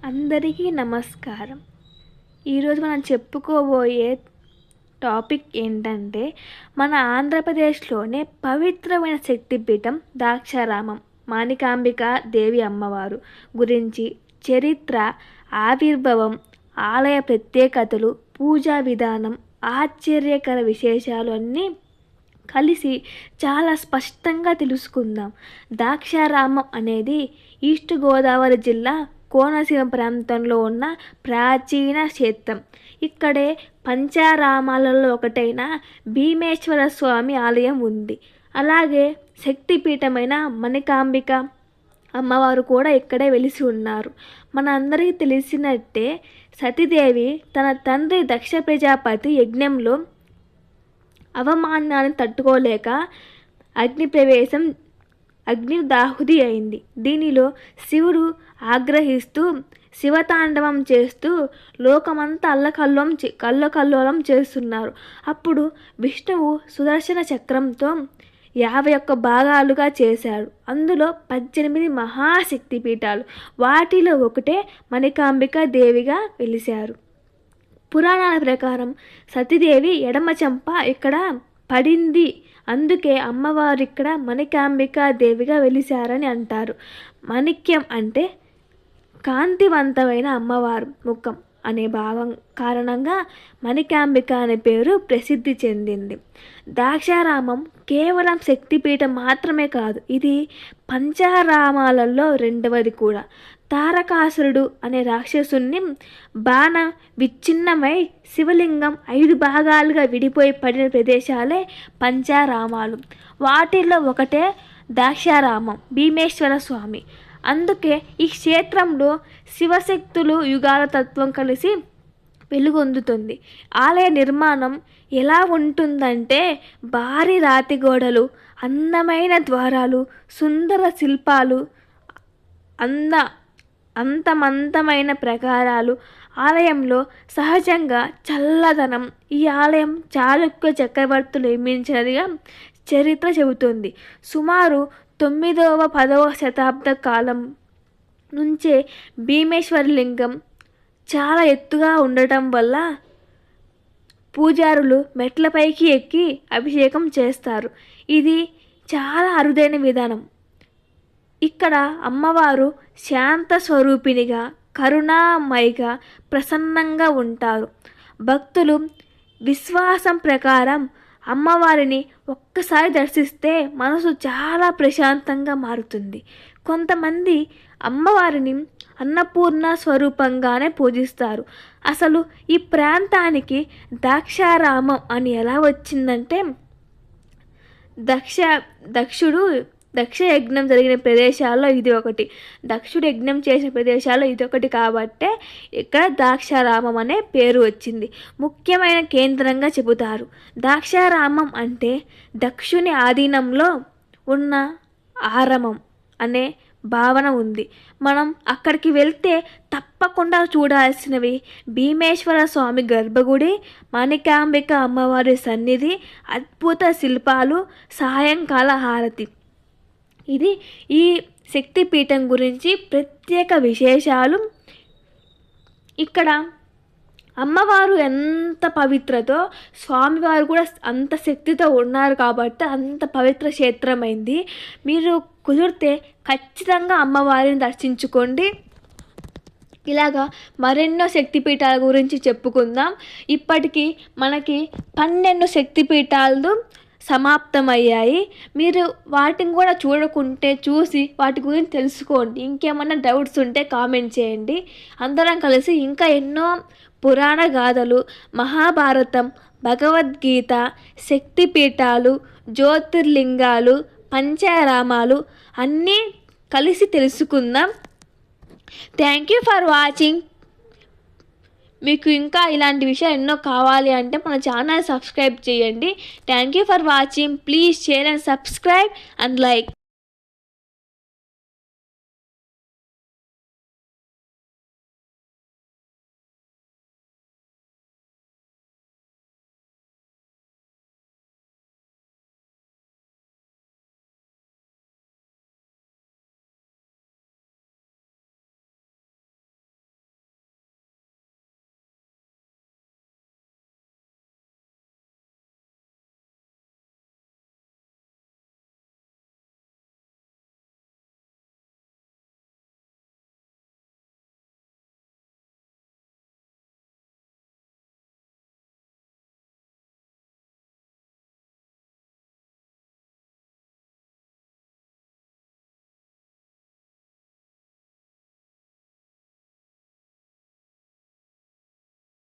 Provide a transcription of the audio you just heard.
అందరికీ నమస్కారం. ఈరోజు మనం చెప్పుకోబోయే టాపిక్ ఏంటంటే, మన ఆంధ్రప్రదేశ్లోనే పవిత్రమైన శక్తిపీఠం ద్రాక్షారామం మాణికాంబిక దేవి అమ్మవారు గురించి చరిత్ర, ఆవిర్భావం, ఆలయ ప్రత్యేకతలు, పూజా విధానం, ఆశ్చర్యకర విశేషాలు అన్నీ కలిసి చాలా స్పష్టంగా తెలుసుకుందాం. ద్రాక్షారామం అనేది ఈస్ట్ గోదావరి జిల్లా కోనసీమ ప్రాంతంలో ఉన్న ప్రాచీన క్షేత్రం. ఇక్కడే పంచారామాలలో ఒకటైన భీమేశ్వర స్వామి ఆలయం ఉంది. అలాగే శక్తిపీఠమైన మాణికాంబిక అమ్మవారు కూడా ఇక్కడే వెలిసి ఉన్నారు. మన అందరికీ తెలిసినట్టే సతీదేవి తన తండ్రి దక్ష ప్రజాపతి యజ్ఞంలో అవమానాన్ని తట్టుకోలేక అగ్నిదాహుతి అయింది. దీనిలో శివుడు ఆగ్రహిస్తూ శివతాండవం చేస్తూ లోకమంతా కల్లకల్లోలం చేస్తున్నారు. అప్పుడు విష్ణువు సుదర్శన చక్రంతో 51 భాగాలుగా చేశాడు. అందులో 18 మహాశక్తిపీఠాలు, వాటిలో ఒకటే మాణికాంబిక దేవిగా వెలిశారు. పురాణాల ప్రకారం సతీదేవి ఎడమ చెంప ఇక్కడ పడింది, అందుకే అమ్మవారు ఇక్కడ మాణికాంబికా దేవిగా వెలిశారని అంటారు. మాణిక్యం అంటే కాంతివంతమైన అమ్మవారు ముఖం అనే భావం కారణంగా మాణికాంబిక అనే పేరు ప్రసిద్ధి చెందింది. ద్రాక్షారామం కేవలం శక్తిపీఠం మాత్రమే కాదు, ఇది పంచారామాలలో రెండవది కూడా. తారకాసురుడు అనే రాక్షసుని బాణ విచ్ఛిన్నమై శివలింగం 5 భాగాలుగా విడిపోయి పడిన ప్రదేశాలే పంచారామాలు. వాటిల్లో ఒకటే ద్రాక్షారామం భీమేశ్వర స్వామి. అందుకే ఈ క్షేత్రంలో శివశక్తులు యుగాల తత్వం కలిసి వెలుగొందుతుంది. ఆలయ నిర్మాణం ఎలా ఉంటుందంటే, భారీ రాతి గోడలు, అందమైన ద్వారాలు, సుందర శిల్పాలు, అంతమైన ప్రకారాలు. ఆలయంలో సహజంగా చల్లదనం. ఈ ఆలయం చాళుక్య చక్రవర్తులు నిర్మించినదిగా చరిత్ర చెబుతుంది. సుమారు 9వ 10వ శతాబ్ద కాలం నుంచే భీమేశ్వర లింగం చాలా ఎత్తుగా ఉండటం వల్ల పూజారులు మెట్లపైకి ఎక్కి అభిషేకం చేస్తారు. ఇది చాలా అరుదైన విధానం. ఇక్కడ అమ్మవారు శాంత స్వరూపిణిగా, కరుణామయిగా, ప్రసన్నంగా ఉంటారు. భక్తులు విశ్వాసం ప్రకారం అమ్మవారిని ఒక్కసారి దర్శిస్తే మనసు చాలా ప్రశాంతంగా మారుతుంది. కొంతమంది అమ్మవారిని అన్నపూర్ణ స్వరూపంగానే పూజిస్తారు. అసలు ఈ ప్రాంతానికి ద్రాక్షారామం అని ఎలా వచ్చిందంటే, దక్ష యజ్ఞం జరిగిన ప్రదేశాల్లో ఇది ఒకటి. దక్షుడు యజ్ఞం చేసిన ప్రదేశాల్లో ఇది ఒకటి కాబట్టే ఇక్కడ ద్రాక్షారామం అనే పేరు వచ్చింది. ముఖ్యమైన కేంద్రంగా చెబుతారు. ద్రాక్షారామం అంటే దక్షుని ఆధీనంలో ఉన్న ఆరామం అనే భావన ఉంది. మనం అక్కడికి వెళ్తే తప్పకుండా చూడాల్సినవి భీమేశ్వర స్వామి గర్భగుడి, మాణికాంబిక అమ్మవారి సన్నిధి, అద్భుత శిల్పాలు, సాయంకాల హారతి. ఇది ఈ శక్తిపీఠం గురించి ప్రత్యేక విశేషాలు. ఇక్కడ అమ్మవారు ఎంత పవిత్రతో స్వామివారు కూడా అంత శక్తితో ఉన్నారు కాబట్టి అంత పవిత్ర క్షేత్రమైంది. మీరు కుదిరితే ఖచ్చితంగా అమ్మవారిని దర్శించుకోండి. ఇలాగా మరెన్నో శక్తిపీఠాల గురించి చెప్పుకుందాం. ఇప్పటికీ మనకి 12 శక్తిపీఠాలు సమాప్తమయ్యాయి. మీరు వాటిని కూడా చూసి వాటి గురించి తెలుసుకోండి. ఇంకేమన్నా డౌట్స్ ఉంటే కామెంట్ చేయండి. అందరం కలిసి ఇంకా ఎన్నో పురాణ గాథలు, మహాభారతం, భగవద్గీత, శక్తిపీఠాలు, జ్యోతిర్లింగాలు, పంచారామాలు అన్నీ కలిసి తెలుసుకుందాం. Thank you for watching. మీకు ఇంకా ఇలాంటి విషయాలు ఎన్నో కావాలి అంటే మన ఛానల్ సబ్స్క్రైబ్ చేయండి. Thank you for watching. Please share and subscribe and like.